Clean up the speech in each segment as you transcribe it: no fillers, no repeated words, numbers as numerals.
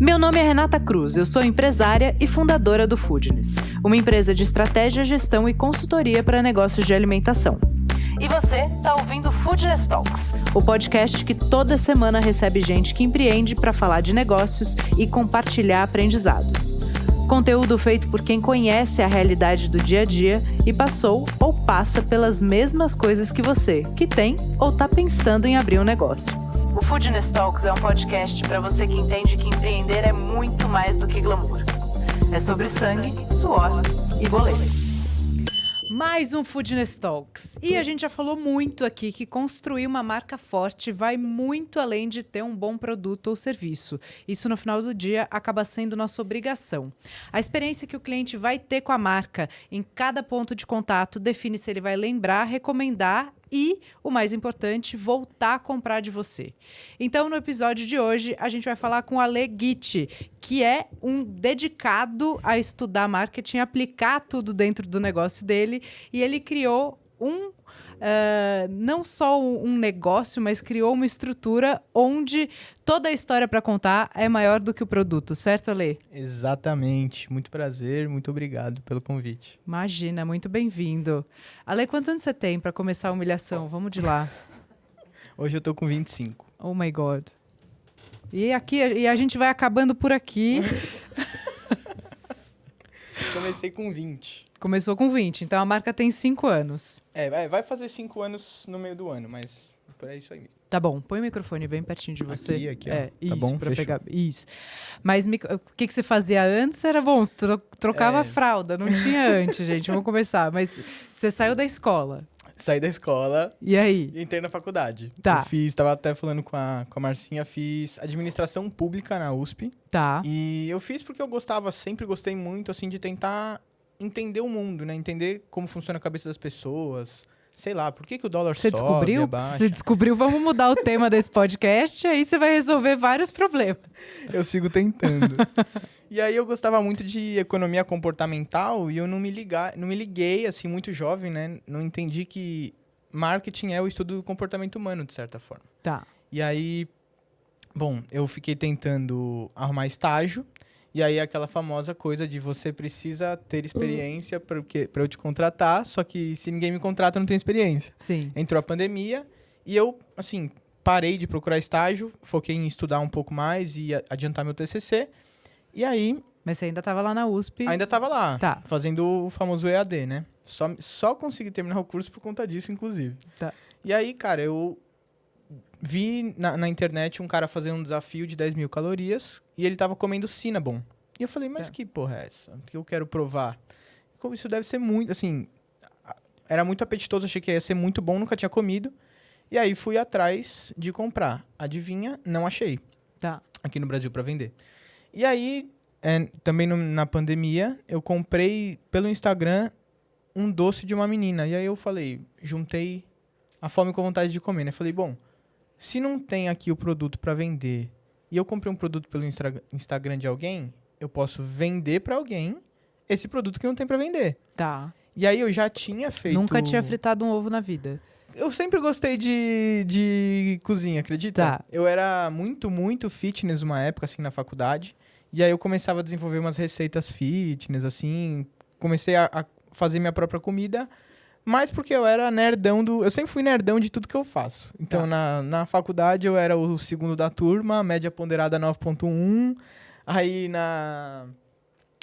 Meu nome é Renata Cruz, eu sou empresária e fundadora do Foodness, uma empresa de estratégia, gestão e consultoria para negócios de alimentação. E você está ouvindo Foodness Talks, o podcast que toda semana recebe gente que empreende para falar de negócios e compartilhar aprendizados. Conteúdo feito por quem conhece a realidade do dia a dia e passou ou passa pelas mesmas coisas que você, que tem ou está pensando em abrir um negócio. O Foodness Talks é um podcast para você que entende que empreender é muito mais do que glamour. É sobre sangue, suor e boletos. Mais um Foodness Talks. E a gente já falou muito aqui que construir uma marca forte vai muito além de ter um bom produto ou serviço. Isso, no final do dia, acaba sendo nossa obrigação. A experiência que o cliente vai ter com a marca em cada ponto de contato define se ele vai lembrar, recomendar e, o mais importante, voltar a comprar de você. Então, no episódio de hoje, a gente vai falar com o Ale Guitti, que é um dedicado a estudar marketing, aplicar tudo dentro do negócio dele, e ele criou não só um negócio, mas criou uma estrutura onde toda a história para contar é maior do que o produto, certo, Ale? Exatamente. Muito prazer, muito obrigado pelo convite. Imagina, muito bem-vindo. Ale, quantos anos você tem para começar a humilhação? Vamos de lá. Hoje eu tô com 25. Oh my God. E a gente vai acabando por aqui. Comecei com 20. Começou com 20, então a marca tem 5 anos. Vai fazer 5 anos no meio do ano, mas por aí isso aí mesmo. Tá bom, põe o microfone bem pertinho de você. Aqui, ó. É, Tá isso, bom? pra Fechou. pegar. Isso. Mas o que você fazia antes era bom, trocava a fralda, não tinha antes, gente. Vamos começar. Mas você saiu da escola. Saí da escola E aí? e entrei na faculdade. Tá. Tava até falando com a Marcinha, fiz administração pública na USP. Tá. E eu fiz porque eu sempre gostei muito, assim, de tentar entender o mundo, né? Entender como funciona a cabeça das pessoas. Sei lá, por que o dólar Você sobe, descobriu? abaixa? Você descobriu, vamos mudar o tema desse podcast, aí você vai resolver vários problemas. Eu sigo tentando. E aí eu gostava muito de economia comportamental e eu não me liguei, assim, muito jovem, né? Não entendi que marketing é o estudo do comportamento humano, de certa forma. Tá. E aí, bom, eu fiquei tentando arrumar estágio. E aí aquela famosa coisa de você precisa ter experiência para eu te contratar, só que se ninguém me contrata, eu não tenho experiência. Sim. Entrou a pandemia e eu, assim, parei de procurar estágio, foquei em estudar um pouco mais e adiantar meu TCC. E aí, Mas você ainda estava lá na USP. ainda tava lá, Tá. fazendo o famoso EAD, né? Só consegui terminar o curso por conta disso, inclusive. Tá. E aí, cara, eu vi na internet um cara fazendo um desafio de 10 mil calorias e ele tava comendo Cinnabon. E eu falei, mas que porra é essa? Que eu quero provar. Como isso deve ser muito, assim... Era muito apetitoso, achei que ia ser muito bom, nunca tinha comido. E aí fui atrás de comprar. Adivinha? Não achei. Tá. Aqui no Brasil pra vender. E aí, também na pandemia, eu comprei pelo Instagram um doce de uma menina. E aí eu falei, juntei a fome com a vontade de comer, né? Falei, bom, se não tem aqui o produto pra vender e eu comprei um produto pelo Instagram de alguém, eu posso vender pra alguém esse produto que não tem pra vender. Tá. E aí eu já tinha feito... Nunca tinha fritado um ovo na vida. Eu sempre gostei de cozinha, acredita? Tá. Eu era muito, muito fitness uma época, assim, na faculdade. E aí eu começava a desenvolver umas receitas fitness, assim. Comecei a fazer minha própria comida. Mas porque eu era nerdão Eu sempre fui nerdão de tudo que eu faço. Então, Tá. na faculdade eu era o segundo da turma, média ponderada 9.1. Aí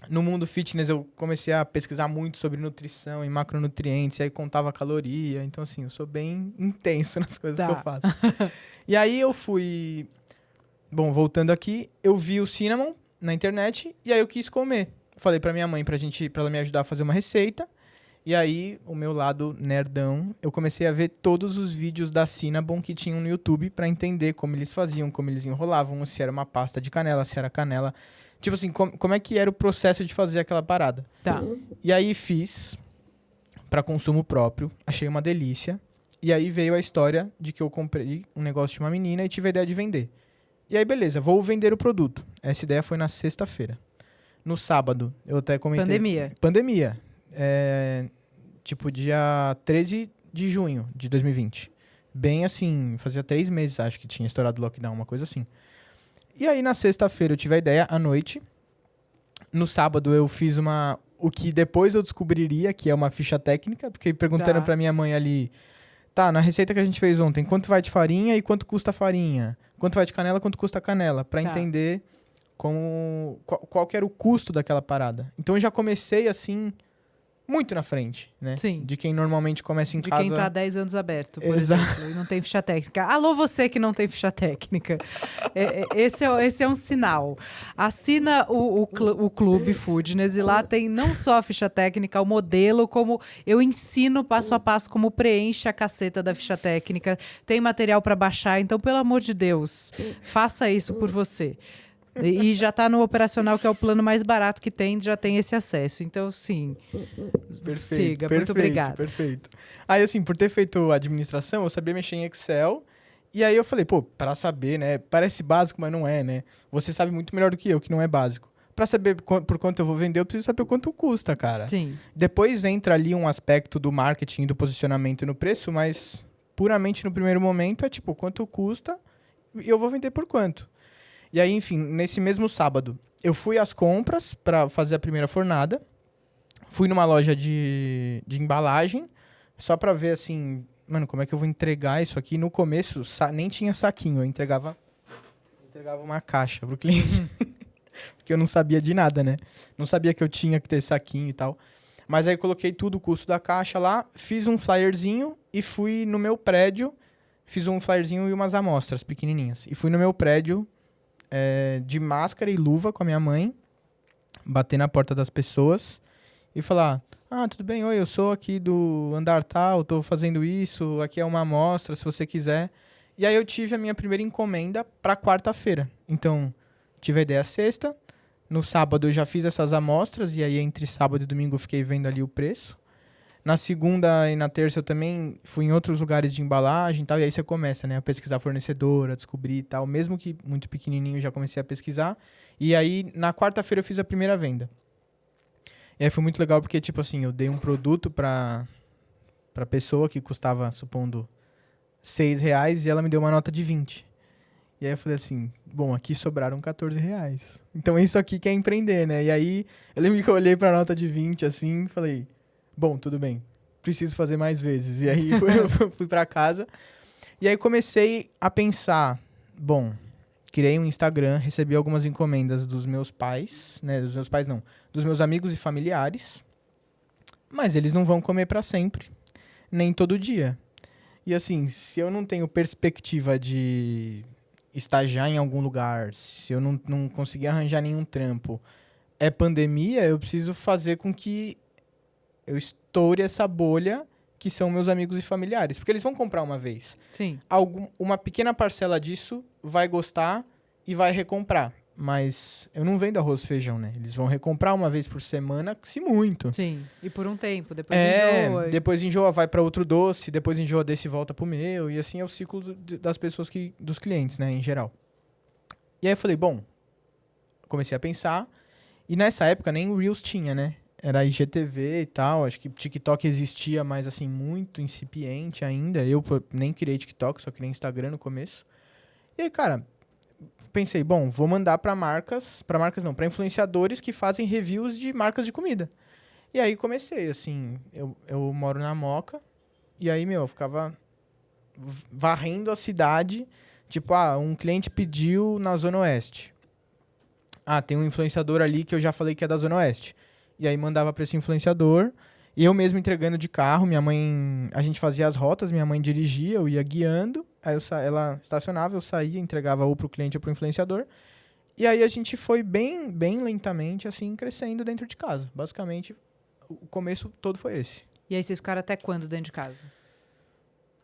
no mundo fitness eu comecei a pesquisar muito sobre nutrição e macronutrientes, e aí contava caloria. Então, assim, eu sou bem intenso nas coisas Tá. que eu faço. E aí eu fui... Bom, voltando aqui, eu vi o Cinnamon na internet e aí eu quis comer. Falei pra minha mãe pra ela me ajudar a fazer uma receita. E aí, o meu lado nerdão, eu comecei a ver todos os vídeos da Cinnabon que tinham no YouTube pra entender como eles faziam, como eles enrolavam, se era uma pasta de canela, se era canela. Tipo assim, como é que era o processo de fazer aquela parada. Tá. E aí fiz pra consumo próprio, achei uma delícia. E aí veio a história de que eu comprei um negócio de uma menina e tive a ideia de vender. E aí, beleza, vou vender o produto. Essa ideia foi na sexta-feira. No sábado, eu até comentei... Pandemia. Tipo, dia 13 de junho de 2020. Bem assim, fazia 3 meses, acho que tinha estourado o lockdown, uma coisa assim. E aí, na sexta-feira, eu tive a ideia, à noite. No sábado, eu fiz o que depois eu descobriria que é uma ficha técnica, porque perguntando pra minha mãe ali, tá, na receita que a gente fez ontem, quanto vai de farinha e quanto custa a farinha? Quanto vai de canela, quanto custa a canela? Pra entender qual que era o custo daquela parada. Então, eu já comecei, assim, muito na frente, né? Sim. De quem normalmente começa em casa. De quem tá há 10 anos aberto, por Exato. exemplo, e não tem ficha técnica. Alô, você que não tem ficha técnica. Esse é um sinal. Assina o Clube Foodness e lá tem não só a ficha técnica, o modelo, como eu ensino passo a passo como preenche a caceta da ficha técnica. Tem material para baixar, então, pelo amor de Deus, faça isso por você. E já está no operacional, que é o plano mais barato que tem, já tem esse acesso. Então, sim, siga. Muito obrigada. Perfeito. Aí, assim, por ter feito administração, eu sabia mexer em Excel. E aí eu falei, pô, para saber, né? Parece básico, mas não é, né? Você sabe muito melhor do que eu, que não é básico. Para saber por quanto eu vou vender, eu preciso saber quanto custa, cara. Sim. Depois entra ali um aspecto do marketing, do posicionamento no preço, mas puramente no primeiro momento é tipo, quanto custa e eu vou vender por quanto. E aí, enfim, nesse mesmo sábado, eu fui às compras para fazer a primeira fornada. Fui numa loja de embalagem, só para ver, assim, mano, como é que eu vou entregar isso aqui? No começo, nem tinha saquinho, eu entregava uma caixa pro cliente. Porque eu não sabia de nada, né? Não sabia que eu tinha que ter saquinho e tal. Mas aí coloquei tudo, o custo da caixa lá, fiz um flyerzinho e fui no meu prédio, fiz um flyerzinho e umas amostras pequenininhas. E fui no meu prédio... de máscara e luva com a minha mãe, bater na porta das pessoas e falar, tudo bem, oi, eu sou aqui do andar tal, tô fazendo isso, aqui é uma amostra, se você quiser. E aí eu tive a minha primeira encomenda para quarta-feira. Então, tive a ideia sexta, no sábado eu já fiz essas amostras, e aí entre sábado e domingo eu fiquei vendo ali o preço. Na segunda e na terça eu também fui em outros lugares de embalagem e tal, e aí você começa, né, a pesquisar fornecedor, a descobrir e tal. Mesmo que muito pequenininho, já comecei a pesquisar. E aí, na quarta-feira eu fiz a primeira venda. E aí foi muito legal porque, tipo assim, eu dei um produto pra pessoa que custava, supondo, R$6 e ela me deu uma nota de 20. E aí eu falei assim, bom, aqui sobraram R$14. Então isso aqui que é empreender, né? E aí, eu lembro que eu olhei pra nota de 20, assim, e falei... Bom, tudo bem. Preciso fazer mais vezes. E aí eu fui pra casa. E aí comecei a pensar, bom, criei um Instagram, recebi algumas encomendas dos meus pais, né? Dos meus pais não, dos meus amigos e familiares. Mas eles não vão comer pra sempre, nem todo dia. E assim, se eu não tenho perspectiva de estagiar em algum lugar, se eu não conseguir arranjar nenhum trampo, é pandemia, eu preciso fazer com que eu estoure essa bolha que são meus amigos e familiares. Porque eles vão comprar uma vez. Sim. Uma pequena parcela disso vai gostar e vai recomprar. Mas eu não vendo arroz e feijão, né? Eles vão recomprar uma vez por semana, se muito. Sim. E por um tempo. Depois enjoa. Depois enjoa, vai para outro doce. Depois enjoa desse e volta pro meu. E assim é o ciclo das pessoas, dos clientes, né? Em geral. E aí eu falei, bom... Comecei a pensar. E nessa época nem o Reels tinha, né? Era IGTV e tal, acho que TikTok existia, mas assim, muito incipiente ainda. Eu nem criei TikTok, só criei Instagram no começo. E aí, cara, pensei, bom, vou mandar pra influenciadores que fazem reviews de marcas de comida. E aí comecei, assim, eu moro na Moca, e aí, eu ficava varrendo a cidade, tipo, um cliente pediu na Zona Oeste. Tem um influenciador ali que eu já falei que é da Zona Oeste. E aí mandava para esse influenciador, e eu mesmo entregando de carro, a gente fazia as rotas, minha mãe dirigia, eu ia guiando, aí ela estacionava, eu saía, entregava ou pro cliente ou pro influenciador, e aí a gente foi bem, bem lentamente, assim, crescendo dentro de casa. Basicamente, o começo todo foi esse. E aí vocês ficaram até quando dentro de casa?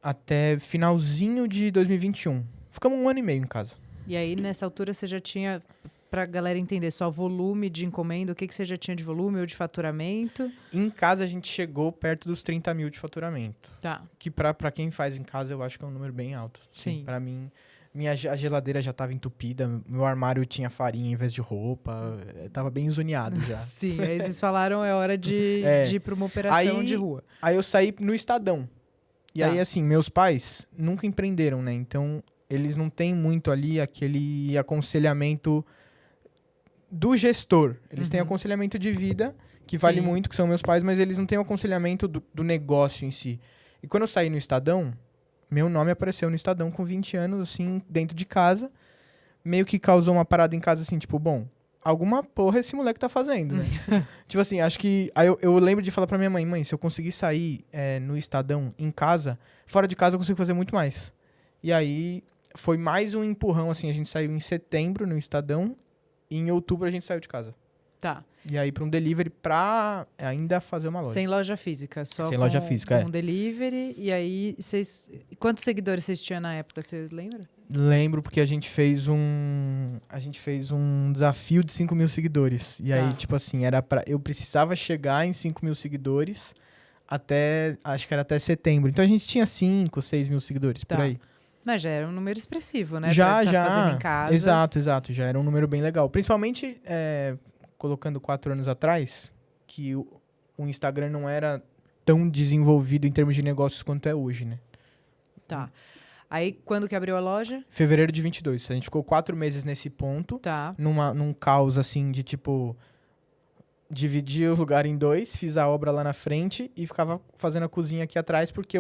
Até finalzinho de 2021. Ficamos 1 ano e meio em casa. E aí, nessa altura, você já tinha... Pra galera entender só volume de encomenda, o que você já tinha de volume ou de faturamento? Em casa a gente chegou perto dos 30 mil de faturamento. Tá. Que pra quem faz em casa eu acho que é um número bem alto. Sim. Pra mim, a geladeira já tava entupida, meu armário tinha farinha em vez de roupa, tava bem zoneado já. Sim, aí vocês falaram é hora de ir pra uma operação de rua. Aí eu saí no Estadão. E aí assim, meus pais nunca empreenderam, né? Então eles não têm muito ali aquele aconselhamento do gestor. Eles têm aconselhamento de vida, que vale muito, que são meus pais, mas eles não têm o aconselhamento do negócio em si. E quando eu saí no Estadão, meu nome apareceu no Estadão com 20 anos, assim, dentro de casa. Meio que causou uma parada em casa, assim, tipo, bom, alguma porra esse moleque tá fazendo, né? Tipo assim, acho que... Aí eu lembro de falar pra minha mãe, se eu conseguir sair no Estadão, em casa, fora de casa eu consigo fazer muito mais. E aí, foi mais um empurrão, assim, a gente saiu em setembro no Estadão, e em outubro a gente saiu de casa. Tá. E aí, pra um delivery, pra ainda fazer uma loja. Sem loja física, só Sem com, loja física, com delivery. E aí, quantos seguidores vocês tinham na época, você lembra? Lembro porque a gente fez um desafio de 5 mil seguidores. E aí, tipo assim, eu precisava chegar em 5 mil seguidores acho que era até setembro. Então a gente tinha 5, 6 mil seguidores, por aí. Mas já era um número expressivo, né? Já. Fazendo em casa. Exato. Já era um número bem legal. Principalmente, colocando 4 anos atrás, que o Instagram não era tão desenvolvido em termos de negócios quanto é hoje, né? Tá. Aí, quando que abriu a loja? Fevereiro de 22. A gente ficou 4 meses nesse ponto. Tá. Num caos, assim, de tipo... Dividi o lugar em 2, fiz a obra lá na frente e ficava fazendo a cozinha aqui atrás, porque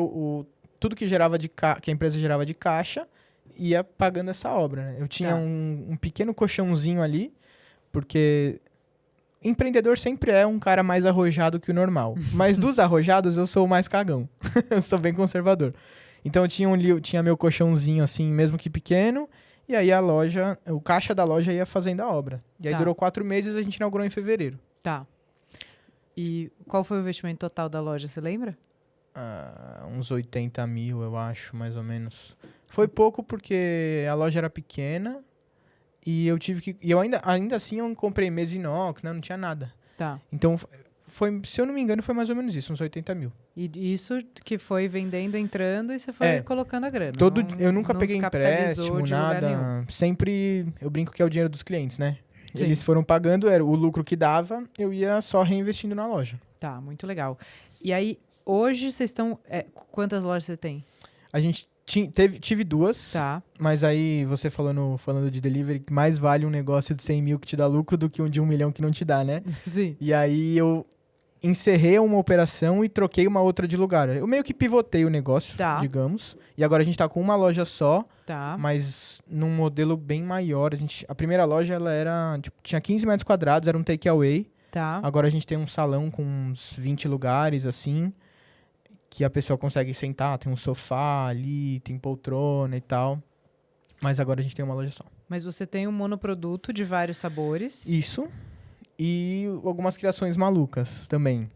tudo que gerava que a empresa gerava de caixa ia pagando essa obra, né? Eu tinha um pequeno colchãozinho ali, porque empreendedor sempre é um cara mais arrojado que o normal. Mas dos arrojados, eu sou o mais cagão. Eu sou bem conservador. Então eu tinha meu colchãozinho, assim, mesmo que pequeno, e aí o caixa da loja ia fazendo a obra. E aí durou 4 meses, a gente inaugurou em fevereiro. Tá. E qual foi o investimento total da loja, você lembra? Uns 80 mil, eu acho, mais ou menos. Foi pouco porque a loja era pequena e eu tive que... E eu ainda assim eu comprei mesa inox, né? Não tinha nada. Tá. Então, se eu não me engano, foi mais ou menos isso, uns 80 mil. E isso que foi vendendo, entrando e você foi colocando a grana. Eu nunca peguei empréstimo, nada. Sempre, eu brinco que é o dinheiro dos clientes, né? Sim. Eles foram pagando, era o lucro que dava, eu ia só reinvestindo na loja. Tá, muito legal. E aí, hoje vocês estão... quantas lojas você tem? A gente tive 2, mas aí você falando de delivery, mais vale um negócio de 100 mil que te dá lucro do que um de 1 milhão que não te dá, né? Sim. E aí eu encerrei uma operação e troquei uma outra de lugar. Eu meio que pivotei o negócio, digamos. E agora a gente tá com uma loja só, mas num modelo bem maior. A primeira loja, ela era, tipo, tinha 15 metros quadrados, era um takeaway. Agora a gente tem um salão com uns 20 lugares, assim, que a pessoa consegue sentar. Tem um sofá ali, tem poltrona e tal. Mas agora a gente tem uma loja só. Mas você tem um monoproduto de vários sabores. Isso. E algumas criações malucas também.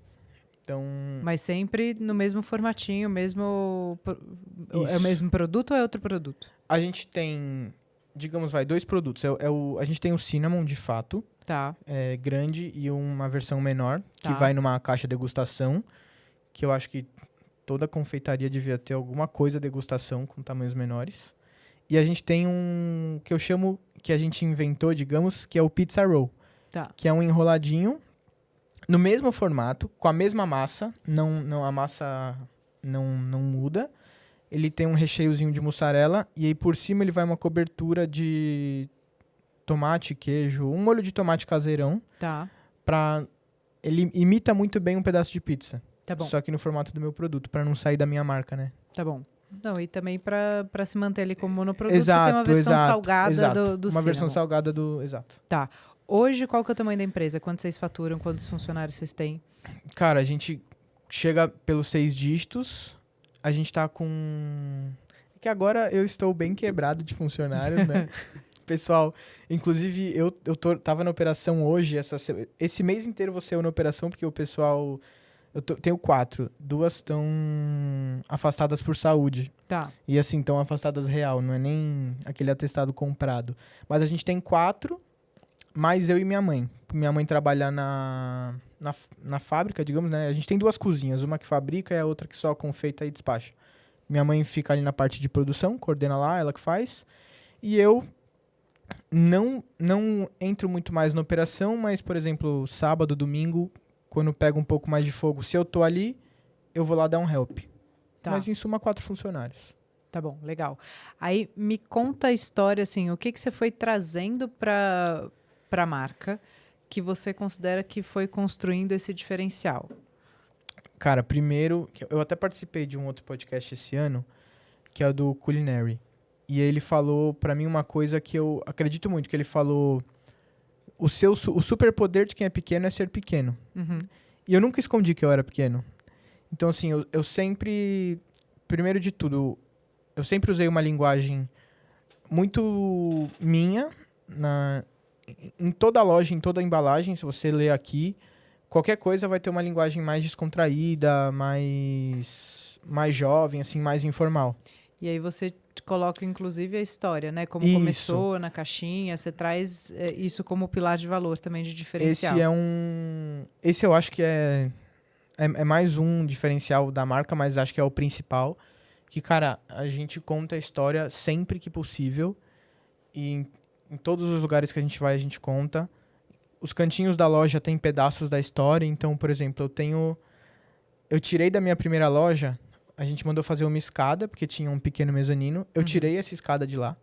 Então... Mas sempre no mesmo formatinho, é o mesmo produto ou é outro produto? A gente tem, digamos, 2 produtos. A gente tem o Cinnamon, de fato. É grande e uma versão menor, que vai numa caixa degustação, que eu acho que toda confeitaria devia ter alguma coisa degustação com tamanhos menores. E a gente tem um que eu chamo, que a gente inventou, digamos, que é o Pizza Roll. Que é um enroladinho no mesmo formato, com a mesma massa, a massa não muda. Ele tem um recheiozinho de mussarela e aí por cima ele vai uma cobertura de tomate, queijo, um molho de tomate caseirão. Ele imita muito bem um pedaço de pizza. Só que no formato do meu produto, para não sair da minha marca, né? Tá bom. Não, e também para se manter ali como monoproduto, você tem uma versão salgada do uma versão salgada do... Exato. Tá. Hoje, qual que é o tamanho da empresa? Quanto vocês faturam? Quantos funcionários vocês têm? Cara, a gente chega pelos 6 dígitos. A gente tá com... Que agora eu estou bem quebrado de funcionários, né? Pessoal, inclusive, eu tava na operação hoje. Esse mês inteiro você na operação, porque o pessoal... tenho 4. 2 estão afastadas por saúde. E assim, estão afastadas real. Não é nem aquele atestado comprado. Mas a gente tem 4... mais eu e minha mãe. Minha mãe trabalha na fábrica, digamos, né? A gente tem 2 cozinhas, uma que fabrica e a outra que só confeita e despacha. Minha mãe fica ali na parte de produção, coordena lá, ela que faz. E eu não entro muito mais na operação, mas, por exemplo, sábado, domingo, quando pego um pouco mais de fogo, se eu tô ali, eu vou lá dar um help. Mas, em suma, 4 funcionários. Tá bom, legal. Aí me conta a história, assim, o que que você foi trazendo para a marca que você considera que foi construindo esse diferencial? Cara, primeiro, eu até participei de um outro podcast esse ano, que é o do Culinary. E ele falou pra mim uma coisa que eu acredito muito, que ele falou: o superpoder de quem é pequeno é ser pequeno. Uhum. E eu nunca escondi que eu era pequeno. Então, assim, eu sempre, primeiro de tudo, eu sempre usei uma linguagem muito minha em toda a loja, em toda a embalagem. Se você ler aqui, qualquer coisa vai ter uma linguagem mais descontraída, mais jovem, assim, mais informal. E aí você coloca, inclusive, a história, né? Como Isso. começou na caixinha, você traz isso como pilar de valor também, de diferencial. Esse eu acho que é mais um diferencial da marca, mas acho que é o principal. Que, cara, a gente conta a história sempre que possível. E em todos os lugares que a gente vai, a gente conta. Os cantinhos da loja tem pedaços da história. Então, por exemplo, eu tirei da minha primeira loja, a gente mandou fazer uma escada, porque tinha um pequeno mezanino. Eu tirei essa escada de lá,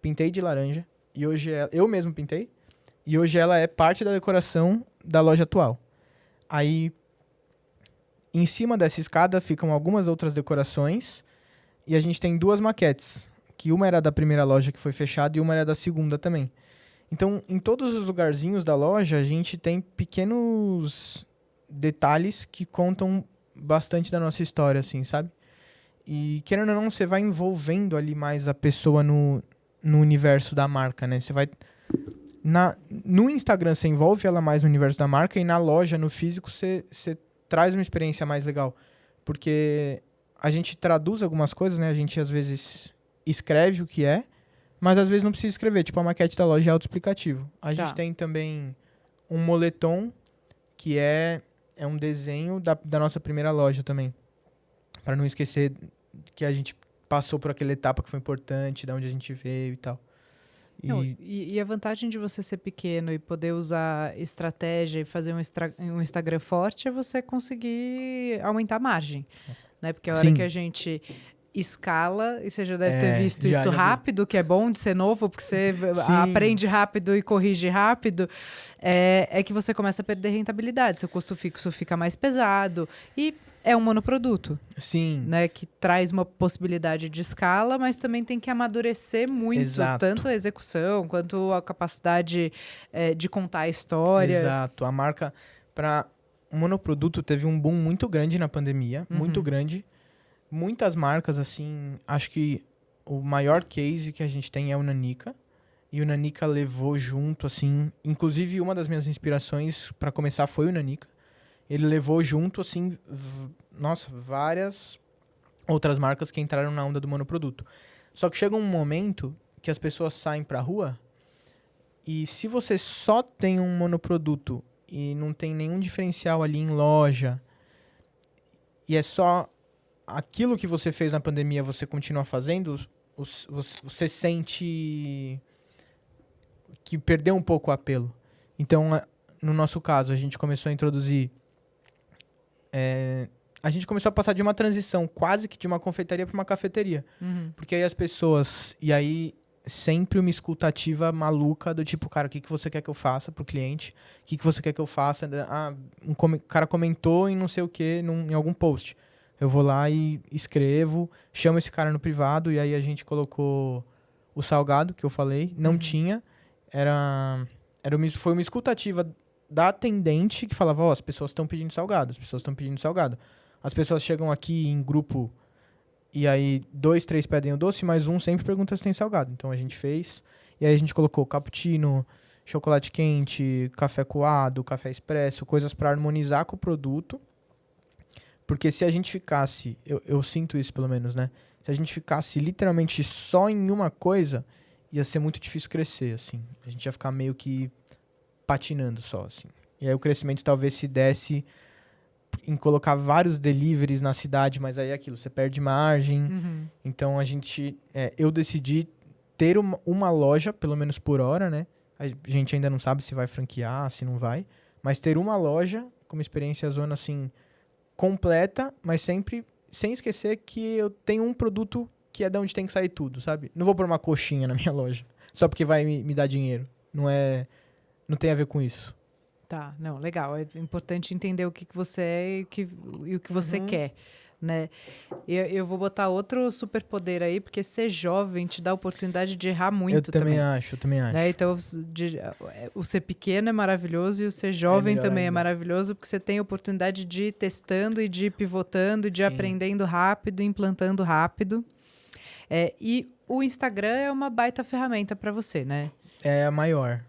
pintei de laranja. E hoje eu mesmo pintei. E hoje ela é parte da decoração da loja atual. Aí, em cima dessa escada ficam algumas outras decorações. E a gente tem 2 maquetes. Que uma era da primeira loja que foi fechada e uma era da segunda também. Então, em todos os lugarzinhos da loja, a gente tem pequenos detalhes que contam bastante da nossa história, assim, sabe? E, querendo ou não, você vai envolvendo ali mais a pessoa no universo da marca, né? Você vai... No Instagram, você envolve ela mais no universo da marca, e na loja, no físico, você traz uma experiência mais legal. Porque a gente traduz algumas coisas, né? A gente, às vezes, escreve o que é, mas às vezes não precisa escrever. Tipo, a maquete da loja é autoexplicativo. A gente tem também um moletom, que é um desenho da nossa primeira loja também. Para não esquecer que a gente passou por aquela etapa que foi importante, de onde a gente veio e tal. E a vantagem de você ser pequeno e poder usar estratégia e fazer um Instagram forte é você conseguir aumentar a margem, né? Porque a hora que a gente escala, e você já deve ter visto isso rápido, que é bom de ser novo, porque você aprende rápido e corrige rápido, é que você começa a perder rentabilidade, seu custo fixo fica mais pesado e é um monoproduto. Sim. Né, que traz uma possibilidade de escala, mas também tem que amadurecer muito, tanto a execução quanto a capacidade de contar a história. Exato. A marca, para o monoproduto, teve um boom muito grande na pandemia, muito grande. Muitas marcas, assim, acho que o maior case que a gente tem é o Nanica. E o Nanica levou junto, assim, inclusive uma das minhas inspirações para começar foi o Nanica. Ele levou junto, assim, várias outras marcas que entraram na onda do monoproduto. Só que chega um momento que as pessoas saem pra rua e se você só tem um monoproduto e não tem nenhum diferencial ali em loja e é só aquilo que você fez na pandemia você continua fazendo, você sente que perdeu um pouco o apelo. Então, no nosso caso, a gente começou a introduzir... a gente começou a passar de uma transição quase que de uma confeitaria para uma cafeteria. Porque aí as pessoas... E aí, sempre uma escutativa maluca do tipo, cara, o que você quer que eu faça pro cliente? O que você quer que eu faça? O cara comentou em não sei o que, em algum post. Eu vou lá e escrevo, chamo esse cara no privado, e aí a gente colocou o salgado, que eu falei. Não tinha. Foi uma escutativa da atendente que falava, as pessoas estão pedindo salgado, as pessoas estão pedindo salgado. As pessoas chegam aqui em grupo e aí 2, 3 pedem o doce, mas um sempre pergunta se tem salgado. Então a gente fez, e aí a gente colocou cappuccino, chocolate quente, café coado, café expresso, coisas para harmonizar com o produto. Porque se a gente ficasse, eu sinto isso pelo menos, né? Se a gente ficasse literalmente só em uma coisa, ia ser muito difícil crescer, assim. A gente ia ficar meio que patinando só, assim. E aí o crescimento talvez se desse em colocar vários deliveries na cidade, mas aí é aquilo, você perde margem. Então eu decidi ter uma loja, pelo menos por hora, né? A gente ainda não sabe se vai franquear, se não vai. Mas ter uma loja com uma experiência zona, assim, completa, mas sempre sem esquecer que eu tenho um produto que é de onde tem que sair tudo, sabe? Não vou pôr uma coxinha na minha loja, só porque vai me dar dinheiro. Não tem a ver com isso. Tá, não, legal. É importante entender o que você é e o que você quer, né? Eu vou botar outro superpoder aí, porque ser jovem te dá a oportunidade de errar muito também. Eu também acho. Né? Então, o ser pequeno é maravilhoso e o ser jovem também é maravilhoso, porque você tem a oportunidade de ir testando e de ir pivotando, de ir aprendendo rápido, implantando rápido. E o Instagram é uma baita ferramenta para você, né? É a maior.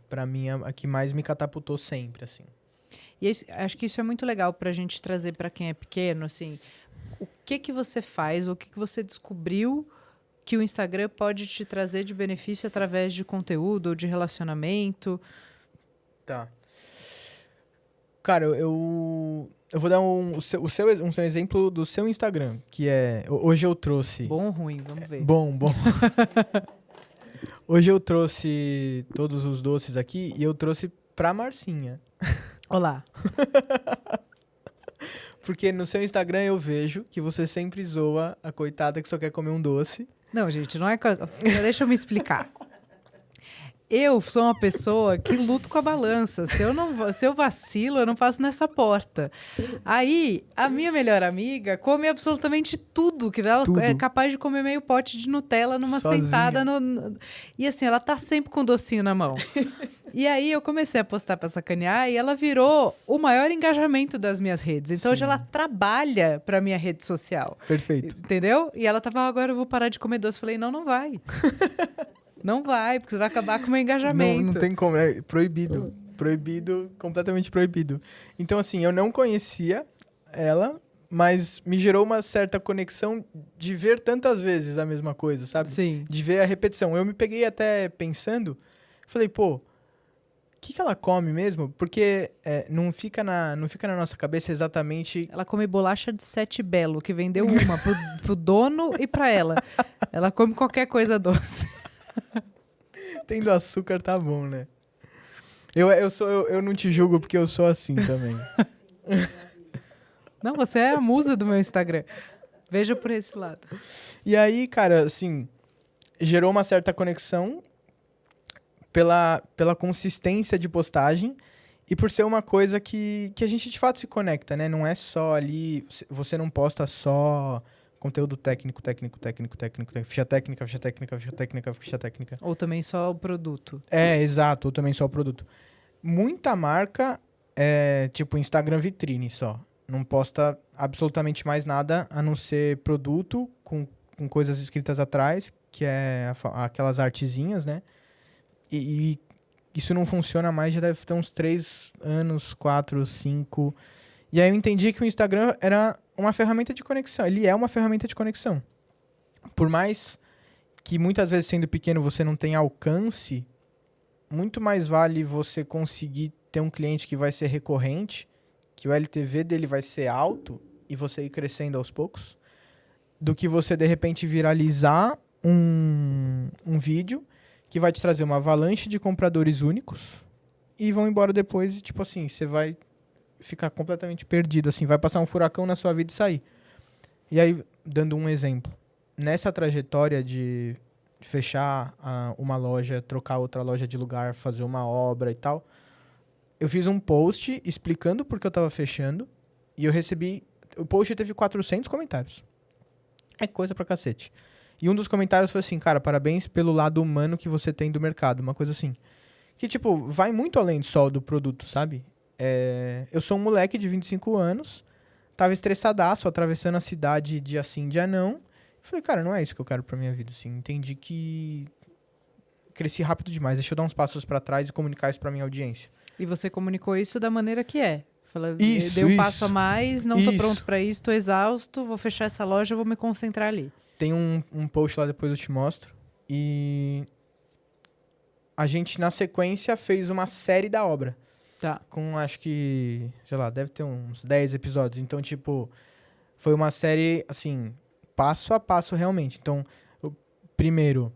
Pra mim, a que mais me catapultou sempre, assim. E acho que isso é muito legal pra gente trazer para quem é pequeno, assim, o que você faz, o que você descobriu que o Instagram pode te trazer de benefício através de conteúdo ou de relacionamento. Tá. Cara, eu vou dar um exemplo do seu Instagram, que é... Hoje eu trouxe... Bom ou ruim? Vamos ver. Bom. Hoje eu trouxe todos os doces aqui e eu trouxe pra Marcinha. Olá. Porque no seu Instagram eu vejo que você sempre zoa a coitada que só quer comer um doce. Não, gente, não é... Deixa eu me explicar. Eu sou uma pessoa que luto com a balança. Se eu vacilo, eu não passo nessa porta. Aí, a minha melhor amiga come absolutamente tudo, que ela é capaz de comer meio pote de Nutella numa sozinha. sentada. E assim, ela tá sempre com um docinho na mão. E aí, eu comecei a postar pra sacanear e ela virou o maior engajamento das minhas redes. Então, hoje ela trabalha pra minha rede social. Perfeito. Entendeu? E ela tava, agora eu vou parar de comer doce. Eu falei, não vai. Não vai, porque você vai acabar com o meu engajamento. Não tem como, é proibido. Proibido, completamente proibido. Então, assim, eu não conhecia ela, mas me gerou uma certa conexão de ver tantas vezes a mesma coisa, sabe? Sim. De ver a repetição. Eu me peguei até pensando, falei, pô, o que ela come mesmo? Porque não fica na nossa cabeça exatamente... Ela come bolacha de 7 Belo, que vendeu uma pro dono e pra ela. Ela come qualquer coisa doce. Tendo açúcar tá bom, né? Eu não te julgo porque eu sou assim também. Não, você é a musa do meu Instagram. Veja por esse lado. E aí, cara, assim, gerou uma certa conexão pela consistência de postagem e por ser uma coisa que a gente de fato se conecta, né? Não é só ali, você não posta só conteúdo técnico, ficha técnica. Ou também só o produto. Exato, ou também só o produto. Muita marca tipo Instagram vitrine só. Não posta absolutamente mais nada a não ser produto com coisas escritas atrás, que é aquelas artezinhas, né? E isso não funciona mais, já deve ter uns 3 anos, 4, 5. E aí eu entendi que o Instagram era uma ferramenta de conexão. Ele é uma ferramenta de conexão. Por mais que muitas vezes, sendo pequeno, você não tenha alcance, muito mais vale você conseguir ter um cliente que vai ser recorrente, que o LTV dele vai ser alto e você ir crescendo aos poucos, do que você, de repente, viralizar um vídeo que vai te trazer uma avalanche de compradores únicos e vão embora depois e, tipo assim, você vai ficar completamente perdido, assim, vai passar um furacão na sua vida e sair. E aí, dando um exemplo, nessa trajetória de fechar uma loja, trocar outra loja de lugar, fazer uma obra e tal, eu fiz um post explicando por que eu tava fechando e eu recebi... O post teve 400 comentários. É coisa pra cacete. E um dos comentários foi assim, cara, parabéns pelo lado humano que você tem do mercado, uma coisa assim. Que, tipo, vai muito além só do produto, sabe? Eu sou um moleque de 25 anos, tava estressadaço, atravessando a cidade dia sim, dia não. Falei, cara, não é isso que eu quero pra minha vida, assim. Entendi que cresci rápido demais, deixa eu dar uns passos pra trás e comunicar isso pra minha audiência. E você comunicou isso da maneira que é. Fala, Isso, dei um passo a mais, não tô isso. pronto pra isso, tô exausto, vou fechar essa loja, vou me concentrar ali. Tem um post lá, depois eu te mostro. E a gente, na sequência, fez uma série da obra. Tá. Com, acho que, sei lá, deve ter uns 10 episódios. Então, tipo, foi uma série, assim, passo a passo, realmente. Então, primeiro,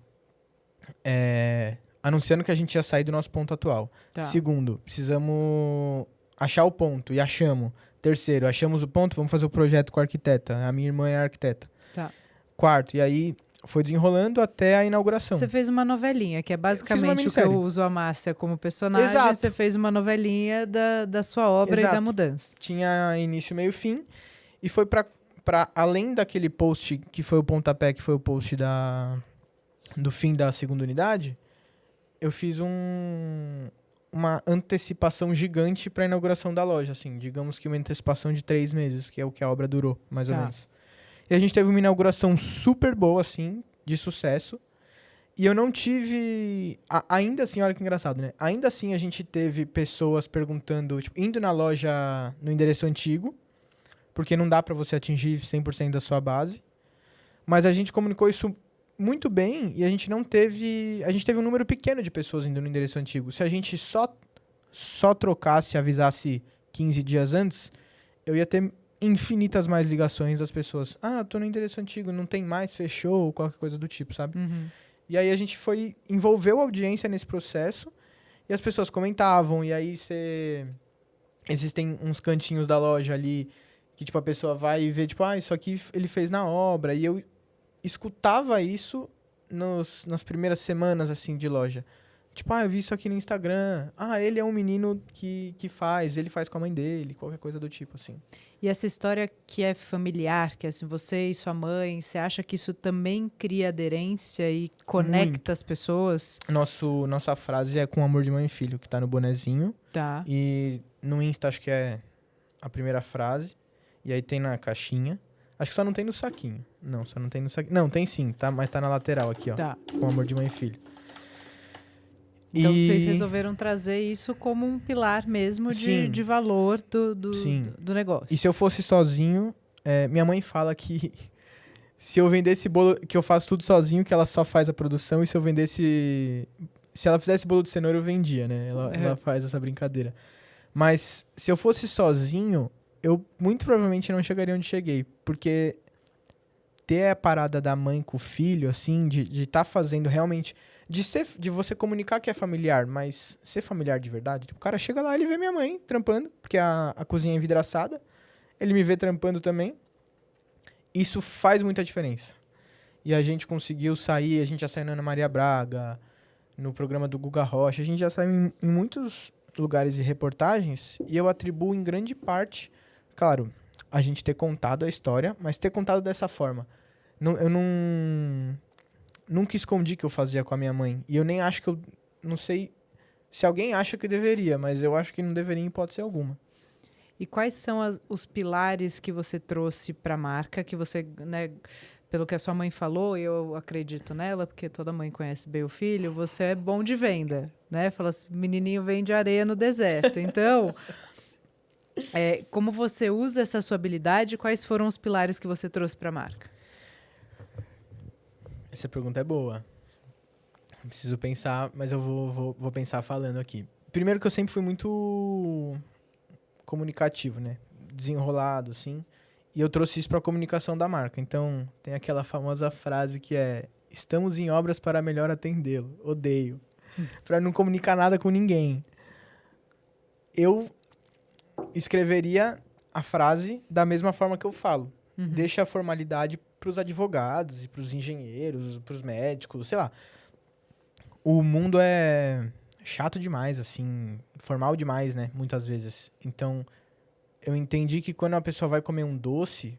anunciando que a gente ia sair do nosso ponto atual. Tá. Segundo, precisamos achar o ponto, e achamos. Terceiro, achamos o ponto, vamos fazer o projeto com a arquiteta. A minha irmã é arquiteta. Tá. quarto. E aí foi desenrolando até a inauguração. Você fez uma novelinha, que é basicamente o que minissérie. eu uso a Márcia como personagem. Exato. Você fez uma novelinha da sua obra e da Exato. mudança. Tinha início, meio e fim. E foi pra além daquele post que foi o pontapé, que foi o post do fim da segunda unidade, eu fiz uma antecipação gigante pra inauguração da loja, assim. Digamos que uma antecipação de 3 meses, que é o que a obra durou, mais ou Tá. menos. E a gente teve uma inauguração super boa, assim, de sucesso. E eu não tive... ainda assim, olha que engraçado, né? Ainda assim, a gente teve pessoas perguntando, tipo, indo na loja no endereço antigo, porque não dá pra você atingir 100% da sua base. Mas a gente comunicou isso muito bem e a gente não teve... A gente teve um número pequeno de pessoas indo no endereço antigo. Se a gente só trocasse, avisasse 15 dias antes, eu ia ter infinitas mais ligações das pessoas. Ah, tô no endereço antigo, não tem mais, fechou, ou qualquer coisa do tipo, sabe? Uhum. E aí a gente envolveu a audiência nesse processo e as pessoas comentavam, e aí existem uns cantinhos da loja ali que, tipo, a pessoa vai e vê, tipo, isso aqui ele fez na obra. E eu escutava isso nas primeiras semanas, assim, de loja. Tipo, eu vi isso aqui no Instagram. Ele é um menino que ele faz com a mãe dele, qualquer coisa do tipo, assim. E essa história que é familiar, que é assim, você e sua mãe, você acha que isso também cria aderência e conecta Muito. as pessoas? Nossa frase é com amor de mãe e filho, que tá no bonezinho. Tá. E no Insta, acho que é a primeira frase. E aí tem na caixinha. Acho que só não tem no saquinho. Não, só não tem no saquinho. Não, tem sim, tá? Mas tá na lateral aqui, ó. Tá. Com amor de mãe e filho. Então vocês resolveram trazer isso como um pilar mesmo Sim. de valor Sim. do negócio. E se eu fosse sozinho, minha mãe fala que se eu vendesse bolo, que eu faço tudo sozinho, que ela só faz a produção, e se eu vendesse... Se ela fizesse bolo de cenoura, eu vendia, né? Ela faz essa brincadeira. Mas se eu fosse sozinho, eu muito provavelmente não chegaria onde cheguei. Porque ter a parada da mãe com o filho, assim, de estar fazendo realmente... De você comunicar que é familiar, mas ser familiar de verdade. Tipo, o cara chega lá, ele vê minha mãe trampando, porque a cozinha é envidraçada. Ele me vê trampando também. Isso faz muita diferença. E a gente conseguiu sair, a gente já saiu na Ana Maria Braga, no programa do Guga Rocha, a gente já saiu em muitos lugares e reportagens, e eu atribuo em grande parte, claro, a gente ter contado a história, mas ter contado dessa forma. Eu nunca escondi que eu fazia com a minha mãe. E eu nem acho que não sei se alguém acha que deveria, mas eu acho que não deveria em hipótese alguma. E quais são os pilares que você trouxe para a marca, que você, né, pelo que a sua mãe falou, eu acredito nela, porque toda mãe conhece bem o filho, você é bom de venda, né? Fala assim, menininho vende areia no deserto. Então, como você usa essa sua habilidade, quais foram os pilares que você trouxe para a marca? Essa pergunta é boa. Preciso pensar, mas eu vou pensar falando aqui. Primeiro que eu sempre fui muito comunicativo, né? Desenrolado, assim. E eu trouxe isso para a comunicação da marca. Então, tem aquela famosa frase que é: estamos em obras para melhor atendê-lo. Odeio. Para não comunicar nada com ninguém. Eu escreveria a frase da mesma forma que eu falo. Uhum. Deixa a formalidade para os advogados e para os engenheiros, para os médicos, sei lá. O mundo é chato demais, assim, formal demais, né? Muitas vezes. Então, eu entendi que quando a pessoa vai comer um doce,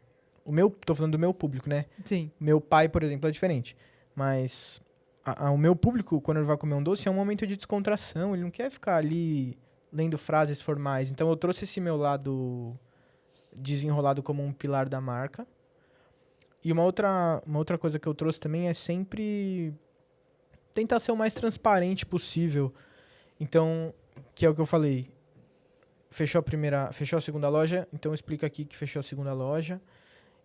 tô falando do meu público, né? Sim. Meu pai, por exemplo, é diferente. Mas o meu público, quando ele vai comer um doce, é um momento de descontração. Ele não quer ficar ali lendo frases formais. Então, eu trouxe esse meu lado desenrolado como um pilar da marca. E uma outra coisa que eu trouxe também é sempre tentar ser o mais transparente possível. Então, que é o que eu falei. Fechou a segunda loja, então explica aqui que fechou a segunda loja.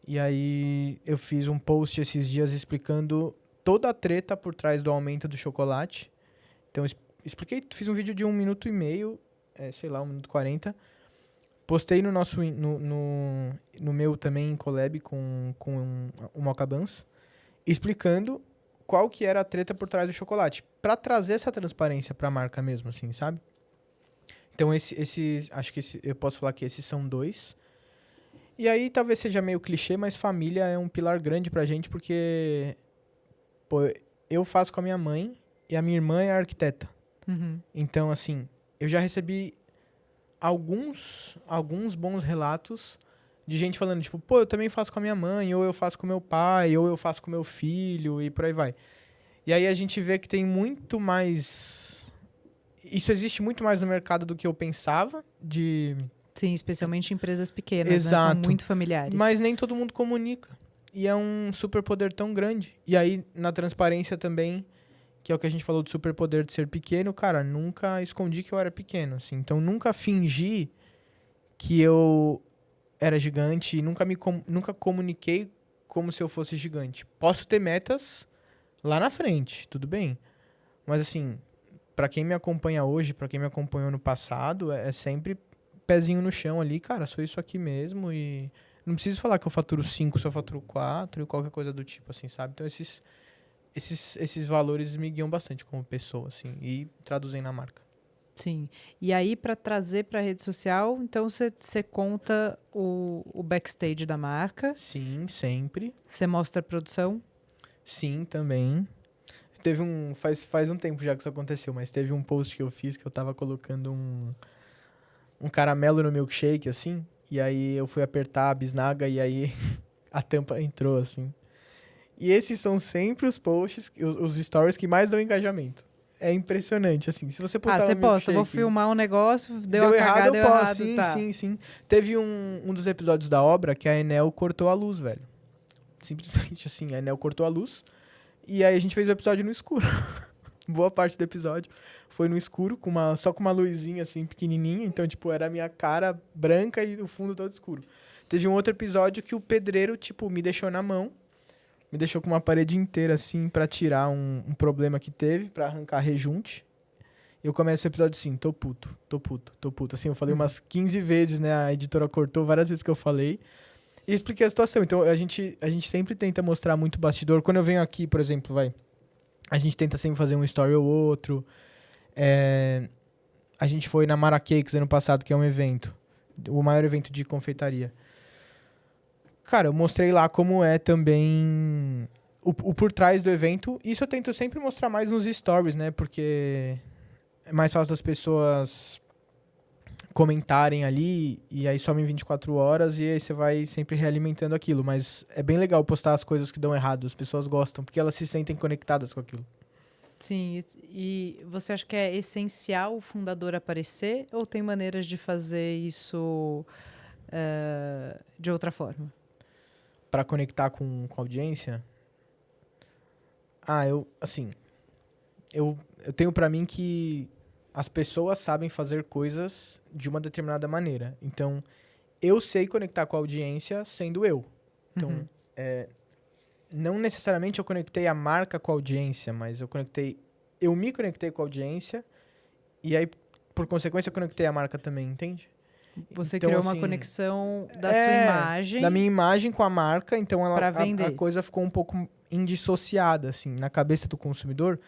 E aí eu fiz um post esses dias explicando toda a treta por trás do aumento do chocolate. Então expliquei, fiz um vídeo de 1 minuto e meio, 1 minuto e 40. Postei no meu também em collab com o Mocabans, explicando qual que era a treta por trás do chocolate, para trazer essa transparência para a marca mesmo, assim, sabe? Então acho que eu posso falar que esses são 2. E aí talvez seja meio clichê, mas família é um pilar grande pra gente, porque pô, eu faço com a minha mãe e a minha irmã é arquiteta. Uhum. Então, assim, eu já recebi alguns bons relatos de gente falando, tipo, pô, eu também faço com a minha mãe, ou eu faço com meu pai, ou eu faço com meu filho, e por aí vai. E aí a gente vê que tem muito mais... Isso existe muito mais no mercado do que eu pensava, Sim, especialmente em empresas pequenas, Exato. né? São muito familiares. Mas nem todo mundo comunica. E é um superpoder tão grande. E aí, na transparência também, que é o que a gente falou do superpoder de ser pequeno, cara, nunca escondi que eu era pequeno, assim. Então, nunca fingi que eu era gigante e nunca comuniquei como se eu fosse gigante. Posso ter metas lá na frente, tudo bem. Mas, assim, pra quem me acompanha hoje, pra quem me acompanhou no passado, é sempre pezinho no chão ali, cara, sou isso aqui mesmo e não preciso falar que eu faturo 5, se eu faturo 4 e qualquer coisa do tipo, assim, sabe? Então esses valores me guiam bastante como pessoa, assim, e traduzem na marca. Sim. E aí, para trazer para a rede social, então você conta o backstage da marca, Sim, sempre. você mostra a produção. Sim, também. Teve faz um tempo já que isso aconteceu, mas teve um post que eu fiz que eu tava colocando um caramelo no milkshake, assim, e aí eu fui apertar a bisnaga e aí a tampa entrou, assim. E esses são sempre os posts, os stories que mais dão engajamento. É impressionante, assim. Se você postar Você um posta, vou milkshake, filmar um negócio, deu a errado, cagada, eu deu posto. errado, Sim, tá. sim. Teve um dos episódios da obra que a Enel cortou a luz, velho. Simplesmente assim, a Enel cortou a luz. E aí a gente fez o episódio no escuro. Boa parte do episódio foi no escuro, só com uma luzinha assim, pequenininha. Então, tipo, era a minha cara branca e o fundo todo escuro. Teve um outro episódio que o pedreiro, tipo, me deixou na mão. Me deixou com uma parede inteira, assim, pra tirar um problema que teve, pra arrancar rejunte. E eu começo o episódio assim, tô puto. Assim, eu falei umas 15 vezes, né? A editora cortou várias vezes que eu falei. E expliquei a situação. Então, a gente sempre tenta mostrar muito bastidor. Quando eu venho aqui, por exemplo, a gente tenta sempre fazer um story ou outro. A gente foi na Mara Cakes ano passado, que é um evento. O maior evento de confeitaria. Cara, eu mostrei lá como é também o por trás do evento. Isso eu tento sempre mostrar mais nos stories, né? Porque é mais fácil das pessoas comentarem ali e aí somem 24 horas e aí você vai sempre realimentando aquilo. Mas é bem legal postar as coisas que dão errado. As pessoas gostam, porque elas se sentem conectadas com aquilo. Sim, e você acha que é essencial o fundador aparecer ou tem maneiras de fazer isso de outra forma? Pra conectar com a audiência? Eu tenho pra mim que as pessoas sabem fazer coisas de uma determinada maneira. Então, eu sei conectar com a audiência sendo eu. Então, não necessariamente eu conectei a marca com a audiência, mas eu me conectei com a audiência e aí, por consequência, eu conectei a marca também, entende? Você Então, criou uma assim, conexão da sua imagem. Da minha imagem com a marca, então Pra vender. A coisa ficou um pouco indissociada, assim, na cabeça do consumidor.